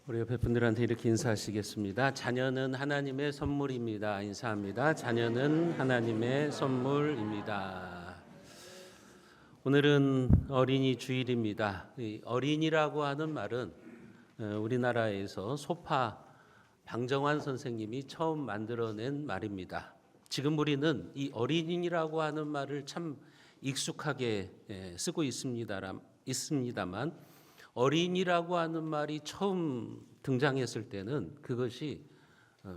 우리 옆에 분들한테 이렇게 인사하시겠습니다. 자녀는 하나님의 선물입니다. 인사합니다. 자녀는 하나님의 선물입니다. 오늘은 어린이 주일입니다. 이 어린이라고 하는 말은 우리나라에서 소파 방정환 선생님이 처음 만들어낸 말입니다. 지금 우리는 이 어린이라고 하는 말을 참 익숙하게 쓰고 있습니다만 어린이라고 하는 말이 처음 등장했을 때는 그것이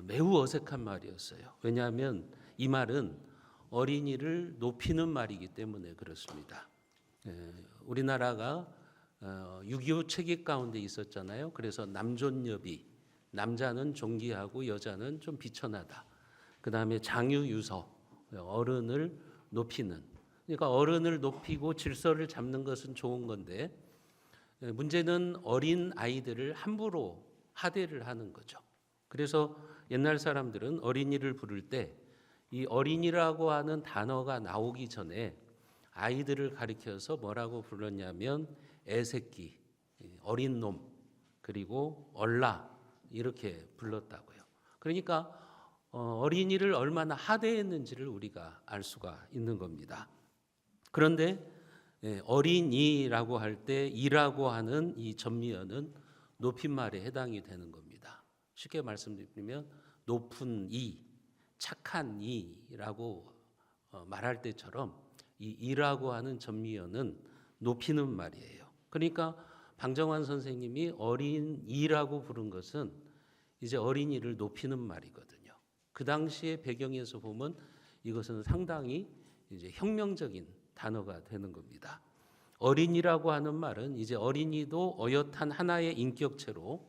매우 어색한 말이었어요. 왜냐하면 이 말은 어린이를 높이는 말이기 때문에 그렇습니다. 우리나라가 6.25 체계 가운데 있었잖아요. 그래서 남존여비, 남자는 존귀하고 여자는 좀 비천하다. 그 다음에 장유유서, 어른을 높이는. 그러니까 어른을 높이고 질서를 잡는 것은 좋은 건데 문제는 어린 아이들을 함부로 하대를 하는 거죠. 그래서 옛날 사람들은 어린이를 부를 때 이 어린이라고 하는 단어가 나오기 전에 아이들을 가리켜서 뭐라고 불렀냐면 애새끼, 어린 놈, 그리고 얼라 이렇게 불렀다고요. 그러니까 어린이를 얼마나 하대했는지를 우리가 알 수가 있는 겁니다. 그런데 어린이라고 할 때 이라고 하는 이 전미어는 높임말에 해당이 되는 겁니다. 쉽게 말씀드리면 높은 이, 착한 이라고 말할 때처럼 이 이라고 하는 전미어는 높이는 말이에요. 그러니까 방정환 선생님이 어린이라고 부른 것은 이제 어린이를 높이는 말이거든요. 그 당시의 배경에서 보면 이것은 상당히 이제 혁명적인 단어가 되는 겁니다. 어린이라고 하는 말은 이제 어린이도 어엿한 하나의 인격체로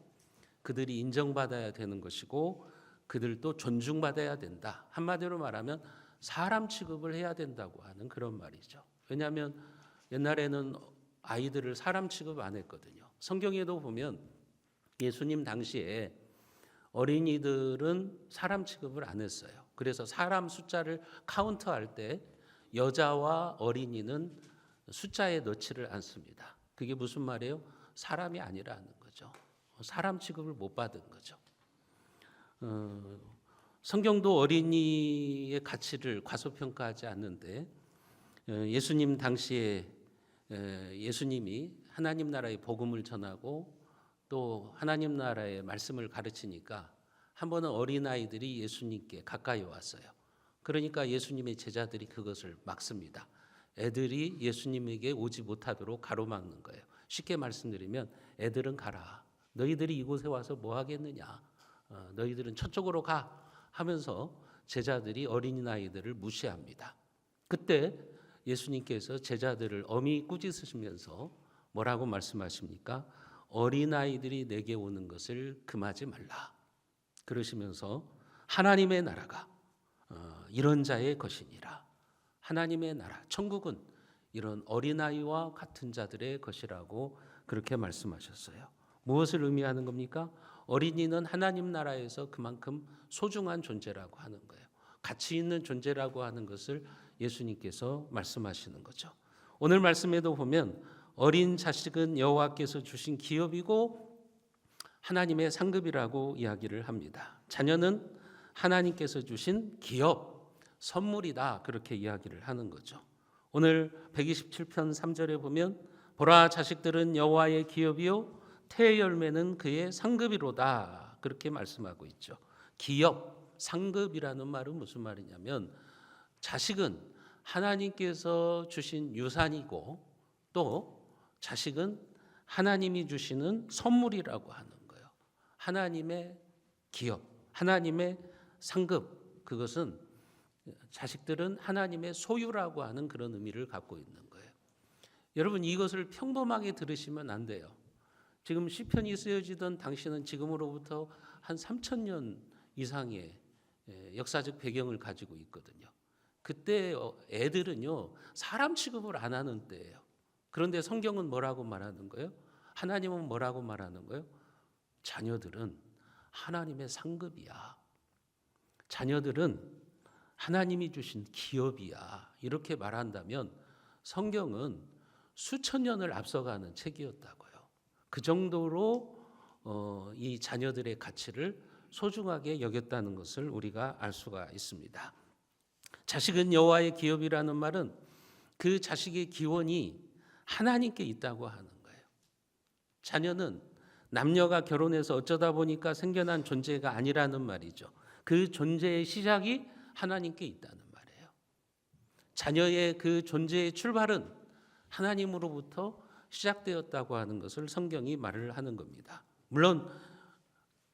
그들이 인정받아야 되는 것이고 그들도 존중받아야 된다. 한마디로 말하면 사람 취급을 해야 된다고 하는 그런 말이죠. 왜냐하면 옛날에는 아이들을 사람 취급 안 했거든요. 성경에도 보면 예수님 당시에 어린이들은 사람 취급을 안 했어요. 그래서 사람 숫자를 카운트할 때 여자와 어린이는 숫자에 넣지를 않습니다. 그게 무슨 말이에요? 사람이 아니라는 거죠. 사람 취급을 못 받은 거죠. 성경도 어린이의 가치를 과소평가하지 않는데 예수님 당시에 예수님이 하나님 나라의 복음을 전하고 또 하나님 나라의 말씀을 가르치니까 한 번은 어린아이들이 예수님께 가까이 왔어요. 그러니까 예수님의 제자들이 그것을 막습니다. 애들이 예수님에게 오지 못하도록 가로막는 거예요. 쉽게 말씀드리면 애들은 가라. 너희들이 이곳에 와서 뭐 하겠느냐. 너희들은 저쪽으로 가 하면서 제자들이 어린아이들을 무시합니다. 그때 예수님께서 제자들을 엄히 꾸짖으시면서 뭐라고 말씀하십니까? 어린아이들이 내게 오는 것을 금하지 말라. 그러시면서 하나님의 나라가 이런 자의 것이니라. 하나님의 나라, 천국은 이런 어린아이와 같은 자들의 것이라고 그렇게 말씀하셨어요. 무엇을 의미하는 겁니까? 어린이는 하나님 나라에서 그만큼 소중한 존재라고 하는 거예요. 가치 있는 존재라고 하는 것을 예수님께서 말씀하시는 거죠. 오늘 말씀에도 보면 어린 자식은 여호와께서 주신 기업이고 하나님의 상급이라고 이야기를 합니다. 자녀는 하나님께서 주신 기업, 선물이다 그렇게 이야기를 하는 거죠. 오늘 127편 3절에 보면 보라 자식들은 여호와의 기업이요 태의 열매는 그의 상급이로다 그렇게 말씀하고 있죠. 기업, 상급이라는 말은 무슨 말이냐면 자식은 하나님께서 주신 유산이고 또 자식은 하나님이 주시는 선물이라고 하는 거예요. 하나님의 기업, 하나님의 상급, 그것은 자식들은 하나님의 소유라고 하는 그런 의미를 갖고 있는 거예요. 여러분 이것을 평범하게 들으시면 안 돼요. 지금 시편이 쓰여지던 당시는 지금으로부터 한 3,000년 이상의 역사적 배경을 가지고 있거든요. 그때 애들은요 사람 취급을 안 하는 때예요. 그런데 성경은 뭐라고 말하는 거예요? 하나님은 뭐라고 말하는 거예요? 자녀들은 하나님의 상급이야. 자녀들은 하나님이 주신 기업이야. 이렇게 말한다면 성경은 수천 년을 앞서가는 책이었다고요. 그 정도로 이 자녀들의 가치를 소중하게 여겼다는 것을 우리가 알 수가 있습니다. 자식은 여호와의 기업이라는 말은 그 자식의 기원이 하나님께 있다고 하는 거예요. 자녀는 남녀가 결혼해서 어쩌다 보니까 생겨난 존재가 아니라는 말이죠. 그 존재의 시작이 하나님께 있다는 말이에요. 자녀의 그 존재의 출발은 하나님으로부터 시작되었다고 하는 것을 성경이 말을 하는 겁니다. 물론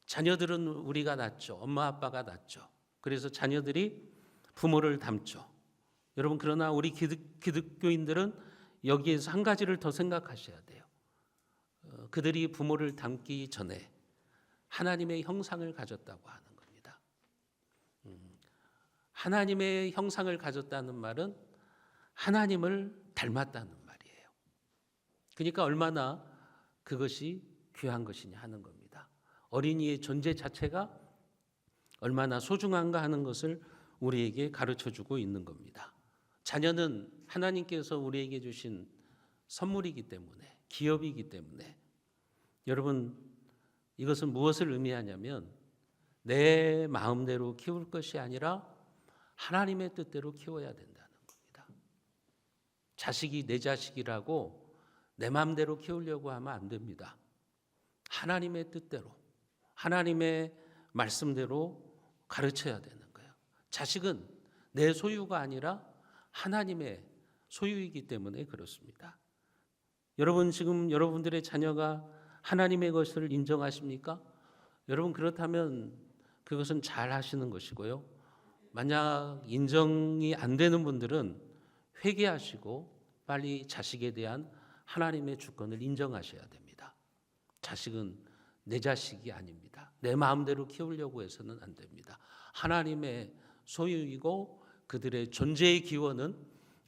자녀들은 우리가 낳죠. 엄마 아빠가 낳죠. 그래서 자녀들이 부모를 닮죠. 여러분, 그러나 우리 기독교인들은 여기에서 한 가지를 더 생각하셔야 돼요. 그들이 부모를 닮기 전에 하나님의 형상을 가졌다고 하는 겁니다. 하나님의 형상을 가졌다는 말은 하나님을 닮았다는 말이에요. 그러니까 얼마나 그것이 귀한 것이냐 하는 겁니다. 어린이의 존재 자체가 얼마나 소중한가 하는 것을 우리에게 가르쳐주고 있는 겁니다. 자녀는 하나님께서 우리에게 주신 선물이기 때문에, 기업이기 때문에, 여러분, 이것은 무엇을 의미하냐면 내 마음대로 키울 것이 아니라 하나님의 뜻대로 키워야 된다는 겁니다. 자식이 내 자식이라고 내 마음대로 키우려고 하면 안 됩니다. 하나님의 뜻대로, 하나님의 말씀대로 가르쳐야 되는 거예요. 자식은 내 소유가 아니라 하나님의 소유이기 때문에 그렇습니다. 여러분, 지금 여러분들의 자녀가 하나님의 것을 인정하십니까? 여러분, 그렇다면 그것은 잘 하시는 것이고요. 만약 인정이 안 되는 분들은 회개하시고 빨리 자식에 대한 하나님의 주권을 인정하셔야 됩니다. 자식은 내 자식이 아닙니다. 내 마음대로 키우려고 해서는 안 됩니다. 하나님의 소유이고 그들의 존재의 기원은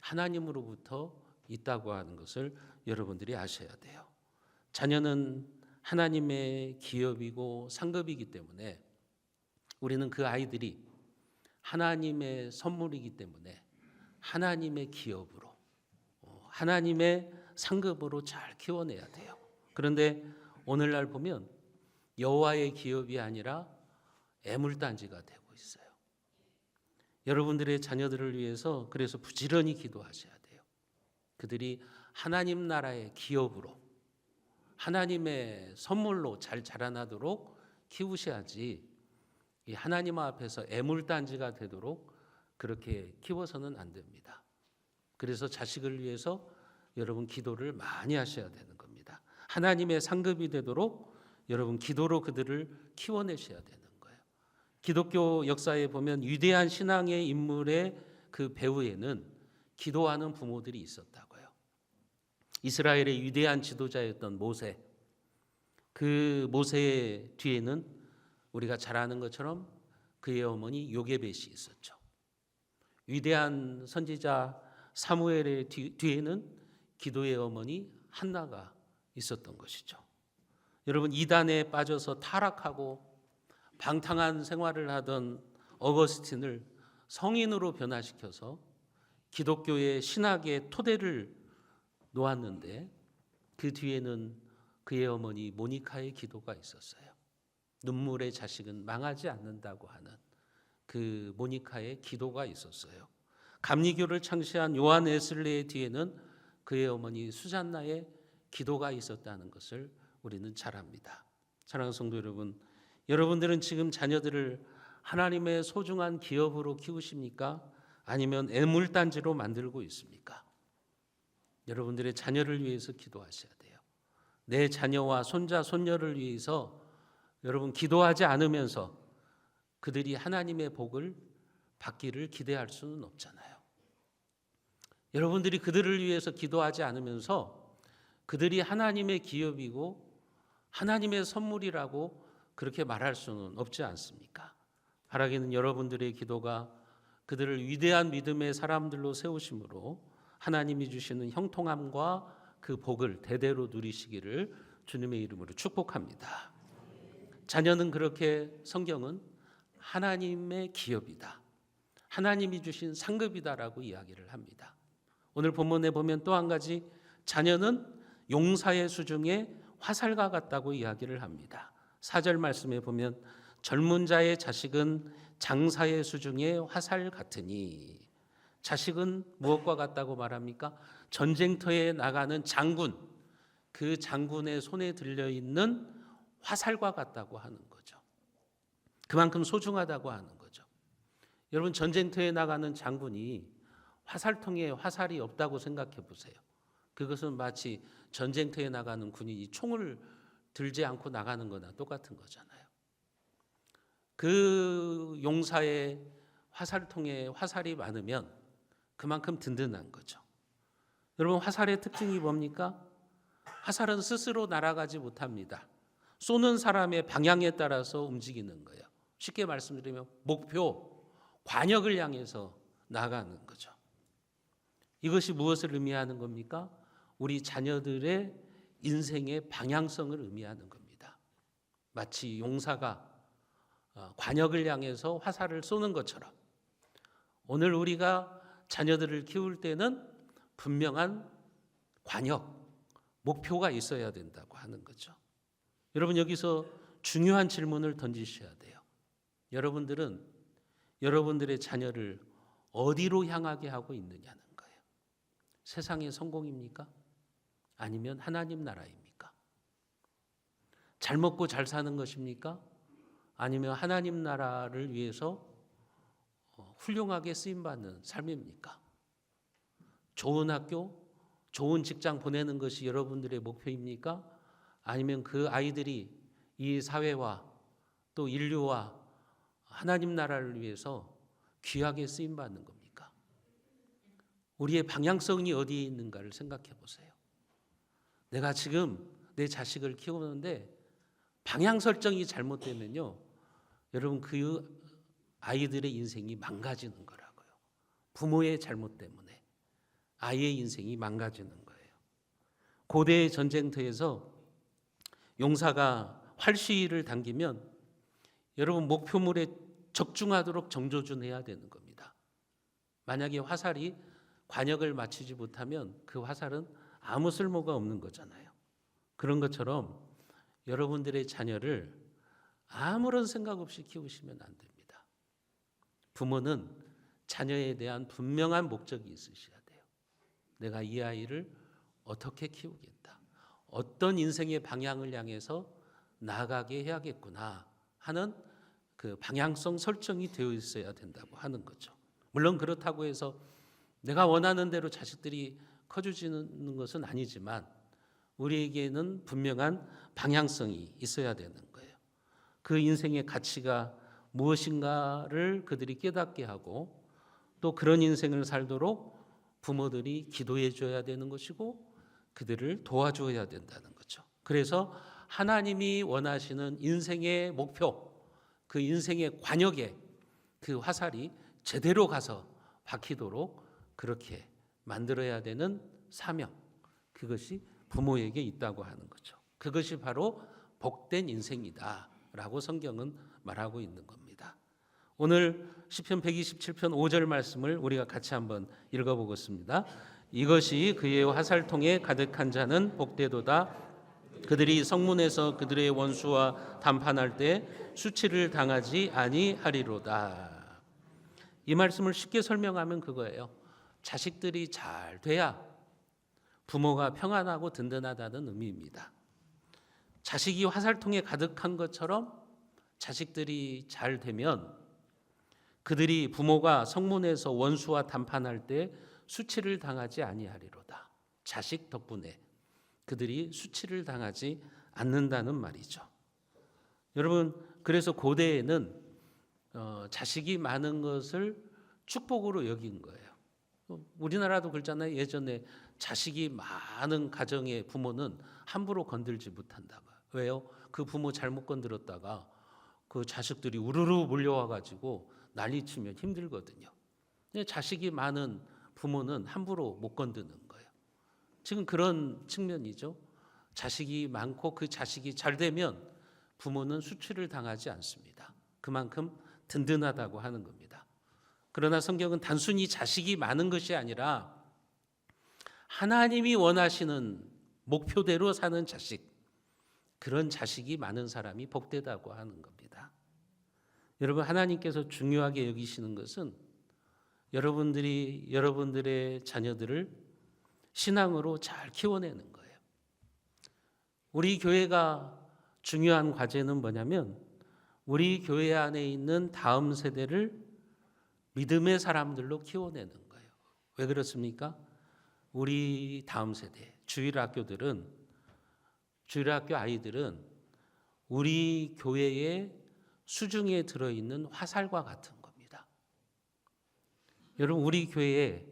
하나님으로부터 있다고 하는 것을 여러분들이 아셔야 돼요. 자녀는 하나님의 기업이고 상급이기 때문에 우리는 그 아이들이 하나님의 선물이기 때문에 하나님의 기업으로, 하나님의 상급으로 잘 키워내야 돼요. 그런데 오늘날 보면 여호와의 기업이 아니라 애물단지가 되고 있어요. 여러분들의 자녀들을 위해서 그래서 부지런히 기도하셔야 돼요. 그들이 하나님 나라의 기업으로, 하나님의 선물로 잘 자라나도록 키우셔야지 이 하나님 앞에서 애물단지가 되도록 그렇게 키워서는 안 됩니다. 그래서 자식을 위해서 여러분 기도를 많이 하셔야 되는 겁니다. 하나님의 상급이 되도록 여러분 기도로 그들을 키워내셔야 되는 거예요. 기독교 역사에 보면 위대한 신앙의 인물의 그 배후에는 기도하는 부모들이 있었다고요. 이스라엘의 위대한 지도자였던 모세, 그 모세의 뒤에는 우리가 잘 아는 것처럼 그의 어머니 요게벳이 있었죠. 위대한 선지자 사무엘의 뒤에는 기도의 어머니 한나가 있었던 것이죠. 여러분, 이단에 빠져서 타락하고 방탕한 생활을 하던 어거스틴을 성인으로 변화시켜서 기독교의 신학의 토대를 놓았는데 그 뒤에는 그의 어머니 모니카의 기도가 있었어요. 눈물의 자식은 망하지 않는다고 하는 그 모니카의 기도가 있었어요. 감리교를 창시한 요한 웨슬레의 뒤에는 그의 어머니 수잔나의 기도가 있었다는 것을 우리는 잘 압니다. 사랑하는 성도 여러분, 여러분들은 지금 자녀들을 하나님의 소중한 기업으로 키우십니까? 아니면 애물단지로 만들고 있습니까? 여러분들의 자녀를 위해서 기도하셔야 돼요. 내 자녀와 손자, 손녀를 위해서 여러분 기도하지 않으면서 그들이 하나님의 복을 받기를 기대할 수는 없잖아요. 여러분들이 그들을 위해서 기도하지 않으면서 그들이 하나님의 기업이고 하나님의 선물이라고 그렇게 말할 수는 없지 않습니까? 바라기는 여러분들의 기도가 그들을 위대한 믿음의 사람들로 세우심으로 하나님이 주시는 형통함과 그 복을 대대로 누리시기를 주님의 이름으로 축복합니다. 자녀는 그렇게 성경은 하나님의 기업이다, 하나님이 주신 상급이다라고 이야기를 합니다. 오늘 본문에 보면 또 한 가지 자녀는 용사의 수중에 화살과 같다고 이야기를 합니다. 4절 말씀에 보면 젊은 자의 자식은 장사의 수중에 화살 같으니, 자식은 무엇과 같다고 말합니까? 전쟁터에 나가는 장군, 그 장군의 손에 들려있는 화살과 같다고 하는 거죠. 그만큼 소중하다고 하는 거죠. 여러분, 전쟁터에 나가는 장군이 화살통에 화살이 없다고 생각해 보세요. 그것은 마치 전쟁터에 나가는 군인이 총을 들지 않고 나가는 거나 똑같은 거잖아요. 그 용사의 화살통에 화살이 많으면 그만큼 든든한 거죠. 여러분, 화살의 특징이 뭡니까? 화살은 스스로 날아가지 못합니다. 쏘는 사람의 방향에 따라서 움직이는 거예요. 쉽게 말씀드리면 목표, 관역을 향해서 나가는 거죠. 이것이 무엇을 의미하는 겁니까? 우리 자녀들의 인생의 방향성을 의미하는 겁니다. 마치 용사가 관역을 향해서 화살을 쏘는 것처럼 오늘 우리가 자녀들을 키울 때는 분명한 관역, 목표가 있어야 된다고 하는 거죠. 여러분, 여기서 중요한 질문을 던지셔야 돼요. 여러분들은 여러분들의 자녀를 어디로 향하게 하고 있느냐는 거예요. 세상의 성공입니까? 아니면 하나님 나라입니까? 잘 먹고 잘 사는 것입니까? 아니면 하나님 나라를 위해서 훌륭하게 쓰임받는 삶입니까? 좋은 학교, 좋은 직장 보내는 것이 여러분들의 목표입니까? 아니면 그 아이들이 이 사회와 또 인류와 하나님 나라를 위해서 귀하게 쓰임받는 겁니까? 우리의 방향성이 어디에 있는가를 생각해 보세요. 내가 지금 내 자식을 키우는데 방향 설정이 잘못되면요, 여러분, 그 아이들의 인생이 망가지는 거라고요. 부모의 잘못 때문에 아이의 인생이 망가지는 거예요. 고대의 전쟁터에서 용사가 활시위를 당기면 여러분, 목표물에 적중하도록 정조준해야 되는 겁니다. 만약에 화살이 관역을 맞추지 못하면 그 화살은 아무 쓸모가 없는 거잖아요. 그런 것처럼 여러분들의 자녀를 아무런 생각 없이 키우시면 안 됩니다. 부모는 자녀에 대한 분명한 목적이 있으셔야 돼요. 내가 이 아이를 어떻게 키우겠다, 어떤 인생의 방향을 향해서 나아가게 해야겠구나 하는 그 방향성 설정이 되어 있어야 된다고 하는 거죠. 물론 그렇다고 해서 내가 원하는 대로 자식들이 커주지는 것은 아니지만 우리에게는 분명한 방향성이 있어야 되는 거예요. 그 인생의 가치가 무엇인가를 그들이 깨닫게 하고 또 그런 인생을 살도록 부모들이 기도해 줘야 되는 것이고 그들을 도와줘야 된다는 거죠. 그래서 하나님이 원하시는 인생의 목표, 그 인생의 관역에 그 화살이 제대로 가서 박히도록 그렇게 만들어야 되는 사명, 그것이 부모에게 있다고 하는 거죠. 그것이 바로 복된 인생이다라고 성경은 말하고 있는 겁니다. 오늘 시편 127편 5절 말씀을 우리가 같이 한번 읽어보겠습니다. 이것이 그의 화살통에 가득한 자는 복되도다. 그들이 성문에서 그들의 원수와 담판할 때 수치를 당하지 아니하리로다. 이 말씀을 쉽게 설명하면 그거예요. 자식들이 잘 돼야 부모가 평안하고 든든하다는 의미입니다. 자식이 화살통에 가득한 것처럼 자식들이 잘 되면 그들이 부모가 성문에서 원수와 담판할 때 수치를 당하지 아니하리로다. 자식 덕분에 그들이 수치를 당하지 않는다는 말이죠. 여러분, 그래서 고대에는 자식이 많은 것을 축복으로 여긴 거예요. 우리나라도 그렇잖아요. 예전에 자식이 많은 가정의 부모는 함부로 건들지 못한다고. 왜요? 그 부모 잘못 건드렸다가 그 자식들이 우르르 몰려와 가지고 난리치면 힘들거든요. 근데 자식이 많은 부모는 함부로 못 건드는 거예요. 지금 그런 측면이죠. 자식이 많고 그 자식이 잘 되면 부모는 수치를 당하지 않습니다. 그만큼 든든하다고 하는 겁니다. 그러나 성경은 단순히 자식이 많은 것이 아니라 하나님이 원하시는 목표대로 사는 자식, 그런 자식이 많은 사람이 복되다고 하는 겁니다. 여러분, 하나님께서 중요하게 여기시는 것은 여러분들이 여러분들의 자녀들을 신앙으로 잘 키워내는 거예요. 우리 교회가 중요한 과제는 뭐냐면 우리 교회 안에 있는 다음 세대를 믿음의 사람들로 키워내는 거예요. 왜 그렇습니까? 우리 다음 세대, 주일학교 아이들은 우리 교회의 수중에 들어있는 화살과 같은 겁니다. 여러분, 우리 교회에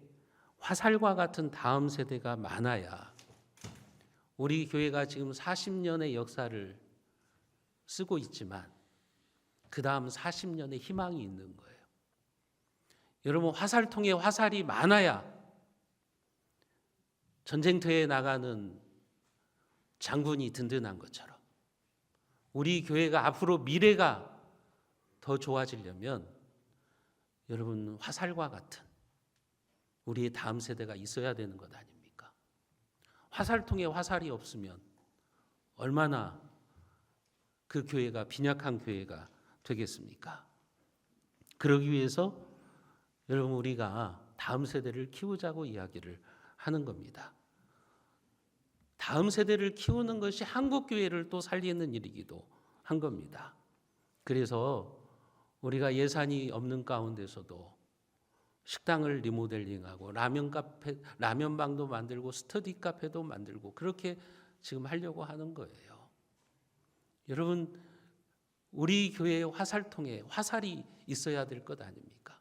화살과 같은 다음 세대가 많아야 우리 교회가 지금 40년의 역사를 쓰고 있지만 그 다음 40년의 희망이 있는 거예요. 여러분, 화살통에 화살이 많아야 전쟁터에 나가는 장군이 든든한 것처럼 우리 교회가 앞으로 미래가 더 좋아지려면 여러분, 화살과 같은 우리의 다음 세대가 있어야 되는 것 아닙니까? 화살통에 화살이 없으면 얼마나 그 교회가 빈약한 교회가 되겠습니까? 그러기 위해서 여러분, 우리가 다음 세대를 키우자고 이야기를 하는 겁니다. 다음 세대를 키우는 것이 한국 교회를 또 살리는 일이기도 한 겁니다. 그래서 우리가 예산이 없는 가운데서도 식당을 리모델링하고 라면방도 만들고 스터디 카페도 만들고 그렇게 지금 하려고 하는 거예요. 여러분, 우리 교회의 화살통에 화살이 있어야 될 것 아닙니까?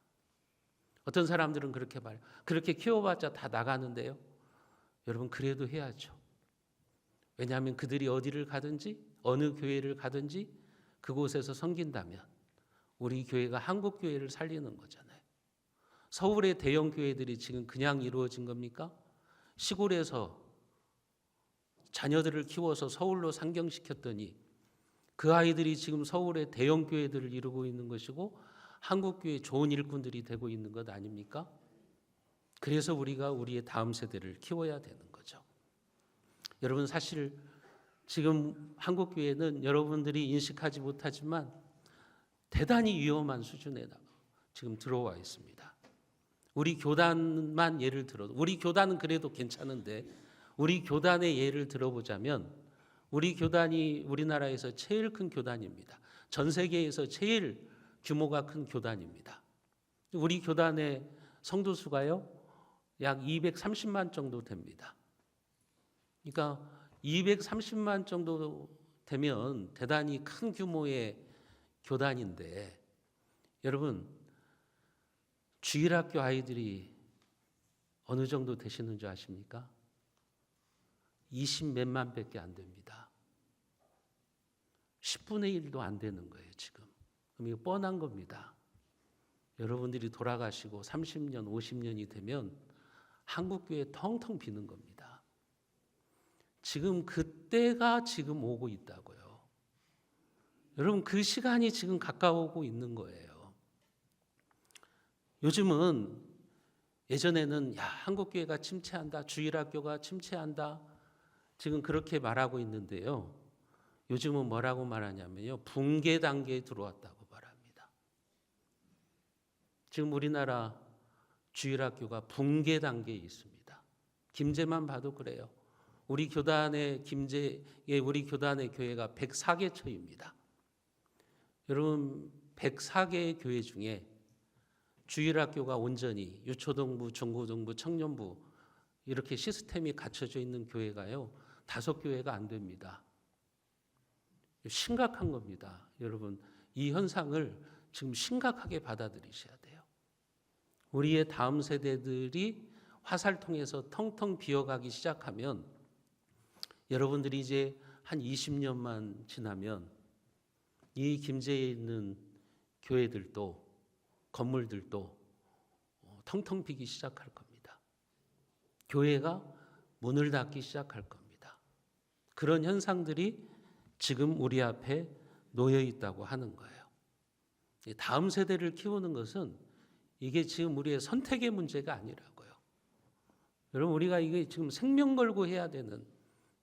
어떤 사람들은 그렇게 말해요. 그렇게 키워봤자 다 나가는데요. 여러분, 그래도 해야죠. 왜냐하면 그들이 어디를 가든지 어느 교회를 가든지 그곳에서 섬긴다면 우리 교회가 한국 교회를 살리는 거잖아요. 서울의 대형 교회들이 지금 그냥 이루어진 겁니까? 시골에서 자녀들을 키워서 서울로 상경시켰더니 그 아이들이 지금 서울의 대형 교회들을 이루고 있는 것이고 한국 교회 좋은 일꾼들이 되고 있는 것 아닙니까? 그래서 우리가 우리의 다음 세대를 키워야 되는 거죠. 여러분, 사실 지금 한국 교회는 여러분들이 인식하지 못하지만 대단히 위험한 수준에 지금 들어와 있습니다. 우리 교단만 예를 들어도, 우리 교단은 그래도 괜찮은데 우리 교단의 예를 들어보자면 우리 교단이 우리나라에서 제일 큰 교단입니다. 전 세계에서 제일 규모가 큰 교단입니다. 우리 교단의 성도 수가요, 약 230만 정도 됩니다. 그러니까 230만 정도 되면 대단히 큰 규모의 교단인데 여러분, 주일학교 아이들이 어느 정도 되시는 줄 아십니까? 20 몇만 밖에 안 됩니다. 10분의 1도 안 되는 거예요, 지금. 그럼 이거 뻔한 겁니다. 여러분들이 돌아가시고 30년, 50년이 되면 한국교회 텅텅 비는 겁니다. 지금 그때가 지금 오고 있다고요. 여러분, 그 시간이 지금 가까워오고 있는 거예요. 요즘은 예전에는 한국교회가 침체한다, 주일학교가 침체한다, 지금 그렇게 말하고 있는데요. 요즘은 뭐라고 말하냐면요, 붕괴 단계에 들어왔다고 말합니다. 지금 우리나라 주일학교가 붕괴 단계에 있습니다. 김제만 봐도 그래요. 우리 교단의 우리 교단의 교회가 104개처입니다. 여러분, 104개의 교회 중에 주일학교가 온전히 유초등부, 중고등부, 청년부 이렇게 시스템이 갖춰져 있는 교회가요, 5교회가 안 됩니다. 심각한 겁니다. 여러분, 이 현상을 지금 심각하게 받아들이셔야 돼요. 우리의 다음 세대들이 화살통에서 텅텅 비어가기 시작하면 여러분들이 이제 한 20년만 지나면 이 김제에 있는 교회들도 건물들도 텅텅 비기 시작할 겁니다. 교회가 문을 닫기 시작할 겁니다. 그런 현상들이 지금 우리 앞에 놓여 있다고 하는 거예요. 다음 세대를 키우는 것은 이게 지금 우리의 선택의 문제가 아니라고요. 여러분, 우리가 이게 지금 생명 걸고 해야 되는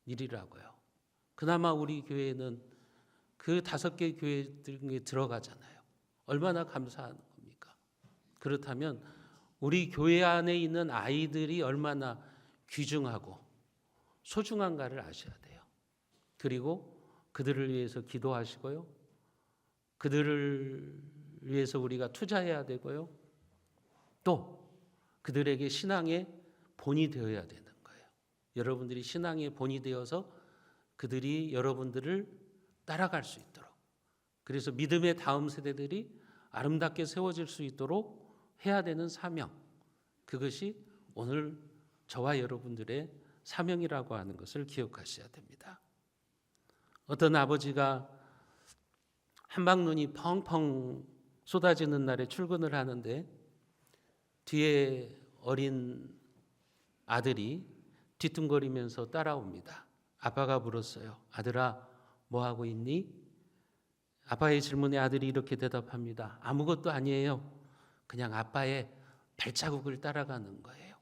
일이라고요. 그나마 우리 교회는 그 5개 교회에 들어가잖아요. 얼마나 감사한 겁니까? 그렇다면 우리 교회 안에 있는 아이들이 얼마나 귀중하고 소중한가를 아셔야 돼요. 그리고 그들을 위해서 기도하시고요. 그들을 위해서 우리가 투자해야 되고요. 또 그들에게 신앙의 본이 되어야 되는 거예요. 여러분들이 신앙의 본이 되어서 그들이 여러분들을 따라갈 수 있도록, 그래서 믿음의 다음 세대들이 아름답게 세워질 수 있도록 해야 되는 사명, 그것이 오늘 저와 여러분들의 사명이라고 하는 것을 기억하셔야 됩니다. 어떤 아버지가 한방눈이 펑펑 쏟아지는 날에 출근을 하는데 뒤에 어린 아들이 뒤뚱거리면서 따라옵니다. 아빠가 물었어요. 아들아, 뭐 하고 있니? 아빠의 질문에 아들이 이렇게 대답합니다. 아무것도 아니에요. 그냥 아빠의 발자국을 따라가는 거예요.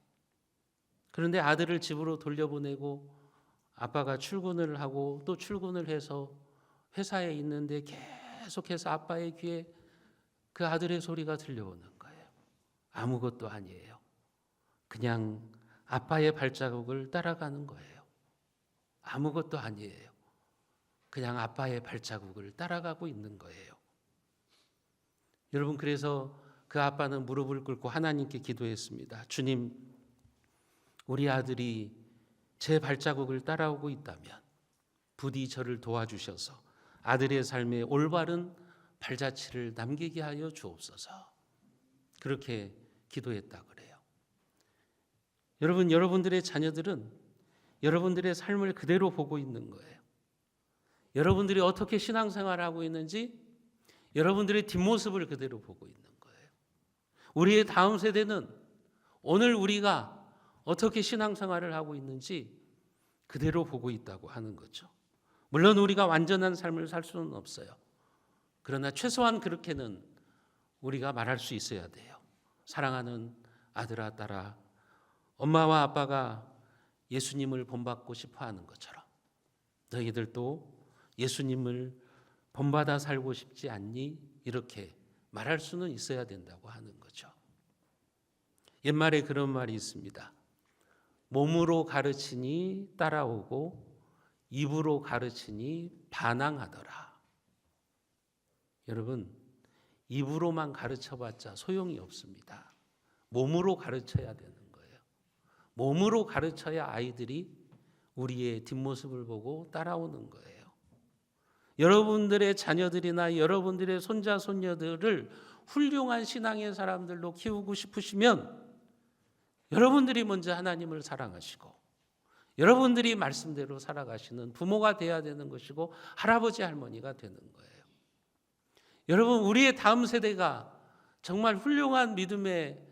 그런데 아들을 집으로 돌려보내고 아빠가 출근을 하고 또 출근을 해서 회사에 있는데 계속해서 아빠의 귀에 그 아들의 소리가 들려오는 거예요. 아무것도 아니에요. 그냥 아빠의 발자국을 따라가는 거예요. 아무것도 아니에요. 그냥 아빠의 발자국을 따라가고 있는 거예요. 여러분, 그래서 그 아빠는 무릎을 꿇고 하나님께 기도했습니다. 주님, 우리 아들이 제 발자국을 따라오고 있다면 부디 저를 도와주셔서 아들의 삶에 올바른 발자취를 남기게 하여 주옵소서. 그렇게 기도했다 그래요. 여러분, 여러분들의 자녀들은 여러분들의 삶을 그대로 보고 있는 거예요. 여러분들이 어떻게 신앙생활을 하고 있는지 여러분들의 뒷모습을 그대로 보고 있는 거예요. 우리의 다음 세대는 오늘 우리가 어떻게 신앙생활을 하고 있는지 그대로 보고 있다고 하는 거죠. 물론 우리가 완전한 삶을 살 수는 없어요. 그러나 최소한 그렇게는 우리가 말할 수 있어야 돼요. 사랑하는 아들아, 딸아, 엄마와 아빠가 예수님을 본받고 싶어 하는 것처럼 너희들도 예수님을 본받아 살고 싶지 않니? 이렇게 말할 수는 있어야 된다고 하는 거죠. 옛말에 그런 말이 있습니다. 몸으로 가르치니 따라오고 입으로 가르치니 반항하더라. 여러분, 입으로만 가르쳐봤자 소용이 없습니다. 몸으로 가르쳐야 되는 거예요. 몸으로 가르쳐야 아이들이 우리의 뒷모습을 보고 따라오는 거예요. 여러분들의 자녀들이나 여러분들의 손자, 손녀들을 훌륭한 신앙의 사람들로 키우고 싶으시면 여러분들이 먼저 하나님을 사랑하시고 여러분들이 말씀대로 살아가시는 부모가 돼야 되는 것이고 할아버지, 할머니가 되는 거예요. 여러분, 우리의 다음 세대가 정말 훌륭한 믿음의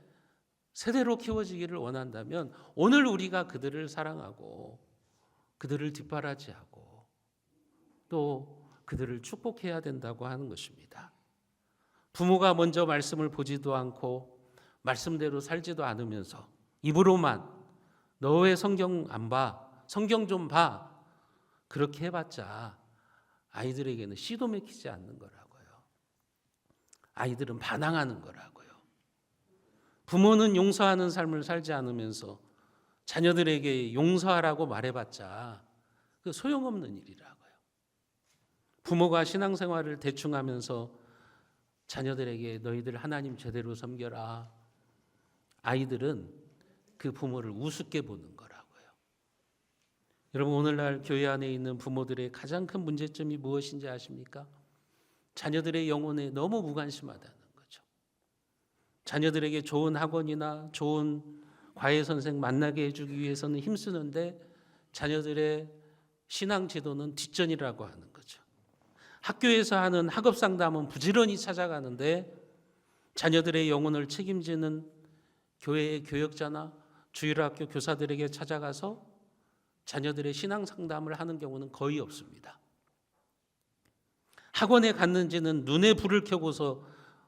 세대로 키워지기를 원한다면 오늘 우리가 그들을 사랑하고 그들을 뒷바라지하고 또 그들을 축복해야 된다고 하는 것입니다. 부모가 먼저 말씀을 보지도 않고 말씀대로 살지도 않으면서 입으로만 너 왜 성경 안 봐? 성경 좀 봐. 그렇게 해봤자 아이들에게는 씨도 맥히지 않는 거라고요. 아이들은 반항하는 거라고요. 부모는 용서하는 삶을 살지 않으면서 자녀들에게 용서하라고 말해봤자 그 소용없는 일이라고요. 부모가 신앙생활을 대충 하면서 자녀들에게 너희들 하나님 제대로 섬겨라. 아이들은 그 부모를 우습게 보는 거라고요. 여러분, 오늘날 교회 안에 있는 부모들의 가장 큰 문제점이 무엇인지 아십니까? 자녀들의 영혼에 너무 무관심하다는 거죠. 자녀들에게 좋은 학원이나 좋은 과외 선생 만나게 해주기 위해서는 힘쓰는데 자녀들의 신앙 지도는 뒷전이라고 하는 거죠. 학교에서 하는 학업 상담은 부지런히 찾아가는데 자녀들의 영혼을 책임지는 교회의 교역자나 주일학교 교사들에게 찾아가서 자녀들의 신앙 상담을 하는 경우는 거의 없습니다. 학원에 갔는지는 눈에 불을 켜고서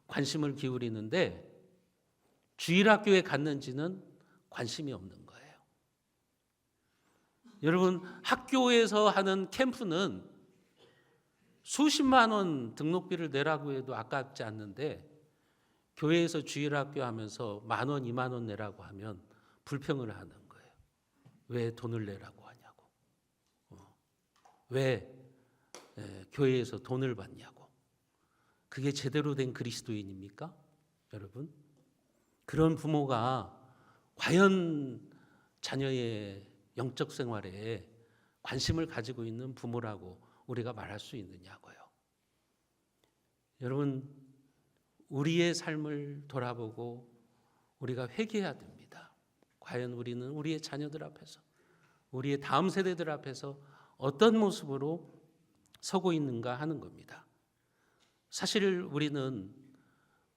관심을 기울이는데 주일학교에 갔는지는 관심이 없는 거예요. 여러분, 학교에서 하는 캠프는 수십만 원 등록비를 내라고 해도 아깝지 않는데, 교회에서 주일학교 하면서 10,000원, 20,000원 내라고 하면 불평을 하는 거예요. 왜 돈을 내라고 하냐고. 왜 교회에서 돈을 받냐고. 그게 제대로 된 그리스도인입니까? 여러분, 그런 부모가 과연 자녀의 영적 생활에 관심을 가지고 있는 부모라고 우리가 말할 수 있느냐고요. 여러분, 우리의 삶을 돌아보고 우리가 회개해야 됩니다. 과연 우리는 우리의 자녀들 앞에서, 우리의 다음 세대들 앞에서 어떤 모습으로 서고 있는가 하는 겁니다. 사실 우리는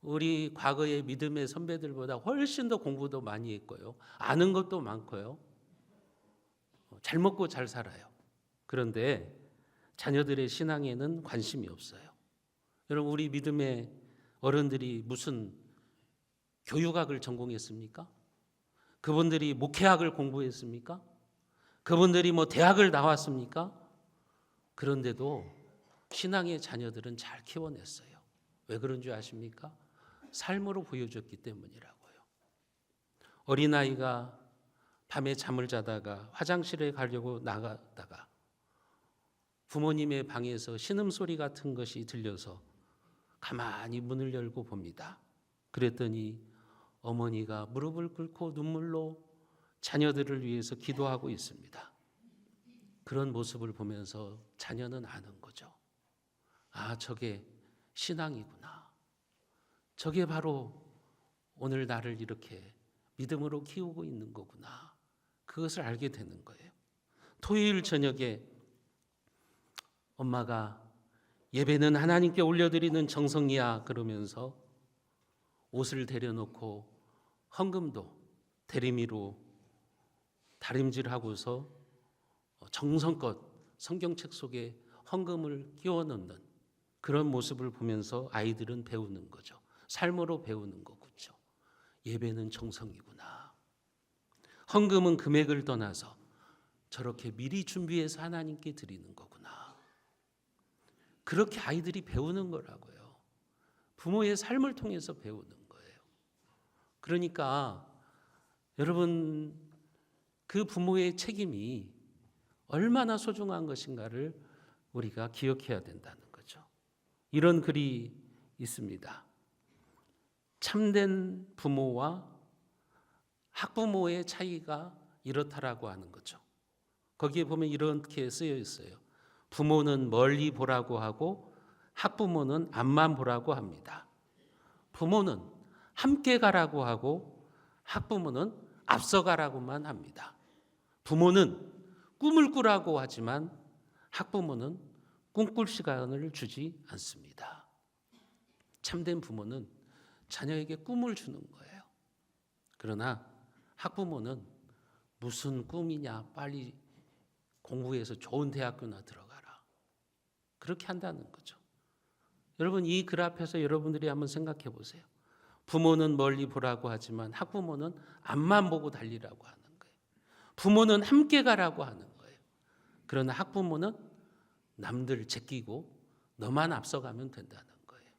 우리 과거의 믿음의 선배들보다 훨씬 더 공부도 많이 했고요. 아는 것도 많고요. 잘 먹고 잘 살아요. 그런데 자녀들의 신앙에는 관심이 없어요. 여러분, 우리 믿음의 어른들이 무슨 교육학을 전공했습니까? 그분들이 목회학을 공부했습니까? 그분들이 대학을 나왔습니까? 그런데도 신앙의 자녀들은 잘 키워냈어요. 왜 그런 줄 아십니까? 삶으로 보여줬기 때문이라고요. 어린아이가 밤에 잠을 자다가 화장실에 가려고 나가다가 부모님의 방에서 신음소리 같은 것이 들려서 가만히 문을 열고 봅니다. 그랬더니 어머니가 무릎을 꿇고 눈물로 자녀들을 위해서 기도하고 있습니다. 그런 모습을 보면서 자녀는 아는 거죠. 아, 저게 신앙이구나. 저게 바로 오늘 나를 이렇게 믿음으로 키우고 있는 거구나. 그것을 알게 되는 거예요. 토요일 저녁에 엄마가 예배는 하나님께 올려드리는 정성이야 그러면서 옷을 데려놓고 헌금도 대리미로 다림질하고서 정성껏 성경책 속에 헌금을 끼워 넣는 그런 모습을 보면서 아이들은 배우는 거죠. 삶으로 배우는 거죠. 예배는 정성이구나. 헌금은 금액을 떠나서 저렇게 미리 준비해서 하나님께 드리는 거구나. 그렇게 아이들이 배우는 거라고요. 부모의 삶을 통해서 배우는 거예요. 그러니까 여러분, 그 부모의 책임이 얼마나 소중한 것인가를 우리가 기억해야 된다는 거죠. 이런 글이 있습니다. 참된 부모와 학부모의 차이가 이렇다라고 하는 거죠. 거기에 보면 이렇게 쓰여 있어요. 부모는 멀리 보라고 하고 학부모는 앞만 보라고 합니다. 부모는 함께 가라고 하고 학부모는 앞서 가라고만 합니다. 부모는 꿈을 꾸라고 하지만 학부모는 꿈꿀 시간을 주지 않습니다. 참된 부모는 자녀에게 꿈을 주는 거예요. 그러나 학부모는 무슨 꿈이냐, 빨리 공부해서 좋은 대학교나 들어가라. 그렇게 한다는 거죠. 여러분, 이 글 앞에서 여러분들이 한번 생각해 보세요. 부모는 멀리 보라고 하지만 학부모는 앞만 보고 달리라고 하는 거예요. 부모는 함께 가라고 하는 거예요. 그러나 학부모는 남들 제끼고 너만 앞서가면 된다는 거예요.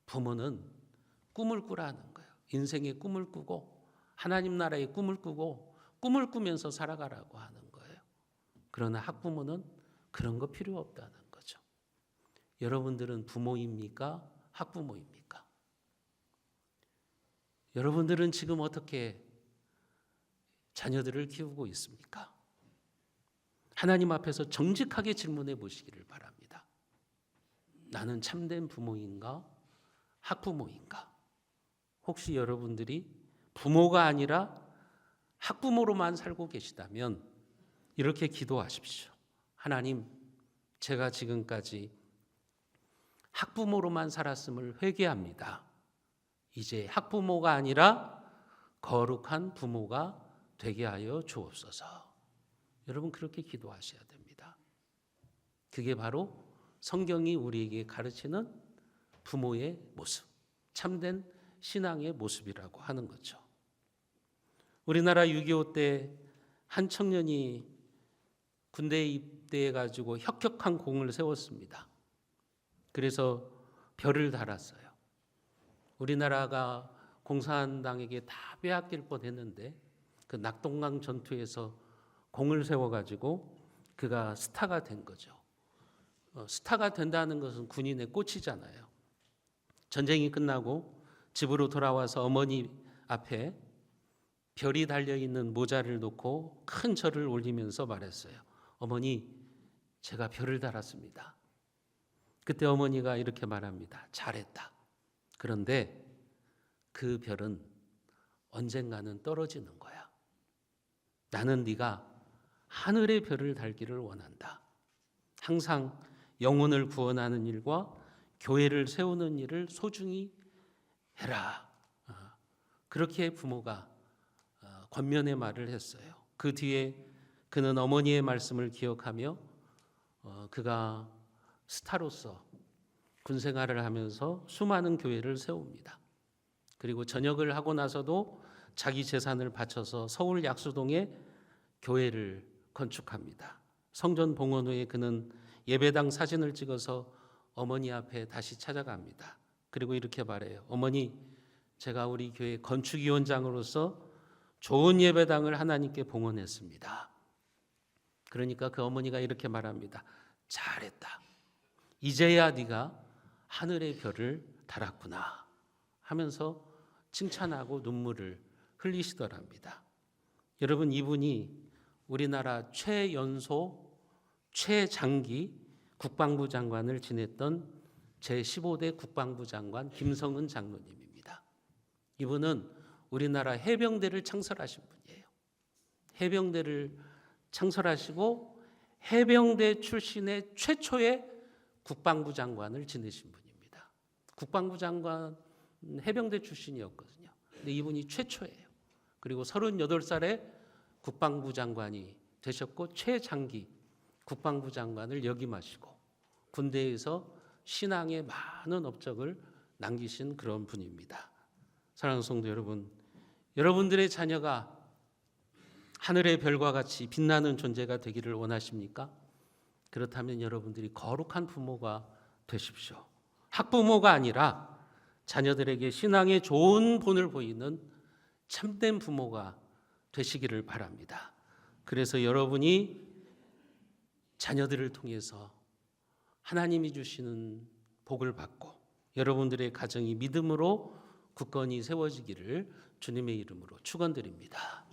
부모는 꿈을 꾸라는 거예요. 인생의 꿈을 꾸고 하나님 나라의 꿈을 꾸고 꿈을 꾸면서 살아가라고 하는 거예요. 그러나 학부모는 그런 거 필요 없다는 거죠. 여러분들은 부모입니까? 학부모입니까? 여러분들은 지금 어떻게 자녀들을 키우고 있습니까? 하나님 앞에서 정직하게 질문해 보시기를 바랍니다. 나는 참된 부모인가? 학부모인가? 혹시 여러분들이 부모가 아니라 학부모로만 살고 계시다면 이렇게 기도하십시오. 하나님, 제가 지금까지 학부모로만 살았음을 회개합니다. 이제 학부모가 아니라 거룩한 부모가 되게 하여 주옵소서. 여러분, 그렇게 기도하셔야 됩니다. 그게 바로 성경이 우리에게 가르치는 부모의 모습, 참된 신앙의 모습이라고 하는 거죠. 우리나라 6.25 때 한 청년이 군대에 입대해 가지고 혁혁한 공을 세웠습니다. 그래서 별을 달았어요. 우리나라가 공산당에게 다 빼앗길 뻔했는데 그 낙동강 전투에서 공을 세워가지고 그가 스타가 된 거죠. 스타가 된다는 것은 군인의 꽃이잖아요. 전쟁이 끝나고 집으로 돌아와서 어머니 앞에 별이 달려있는 모자를 놓고 큰 절을 올리면서 말했어요. 어머니, 제가 별을 달았습니다. 그때 어머니가 이렇게 말합니다. 잘했다. 그런데 그 별은 언젠가는 떨어지는 거야. 나는 네가 하늘의 별을 달기를 원한다. 항상 영혼을 구원하는 일과 교회를 세우는 일을 소중히 해라. 그렇게 부모가 권면의 말을 했어요. 그 뒤에 그는 어머니의 말씀을 기억하며 그가 스타로서 군 생활을 하면서 수많은 교회를 세웁니다. 그리고 전역을 하고 나서도 자기 재산을 바쳐서 서울 약수동에 교회를 건축합니다. 성전 봉헌 후에 그는 예배당 사진을 찍어서 어머니 앞에 다시 찾아갑니다. 그리고 이렇게 말해요. 어머니, 제가 우리 교회 건축위원장으로서 좋은 예배당을 하나님께 봉헌했습니다. 그러니까 그 어머니가 이렇게 말합니다. 잘했다. 이제야 네가 하늘의 별을 달았구나 하면서 칭찬하고 눈물을 흘리시더랍니다. 여러분, 이분이 우리나라 최연소 최장기 국방부 장관을 지냈던 제15대 국방부 장관 김성은 장로님입니다. 이분은 우리나라 해병대를 창설하신 분이에요. 해병대를 창설하시고 해병대 출신의 최초의 국방부 장관을 지내신 분입니다. 국방부 장관 해병대 출신이었거든요. 근데 이분이 최초예요. 그리고 38살에 국방부 장관이 되셨고 최장기 국방부 장관을 역임하시고 군대에서 신앙의 많은 업적을 남기신 그런 분입니다. 사랑하는 성도 여러분, 여러분들의 자녀가 하늘의 별과 같이 빛나는 존재가 되기를 원하십니까? 그렇다면 여러분들이 거룩한 부모가 되십시오. 학부모가 아니라 자녀들에게 신앙의 좋은 본을 보이는 참된 부모가 되시기를 바랍니다. 그래서 여러분이 자녀들을 통해서 하나님이 주시는 복을 받고 여러분들의 가정이 믿음으로 굳건히 세워지기를 주님의 이름으로 축원드립니다.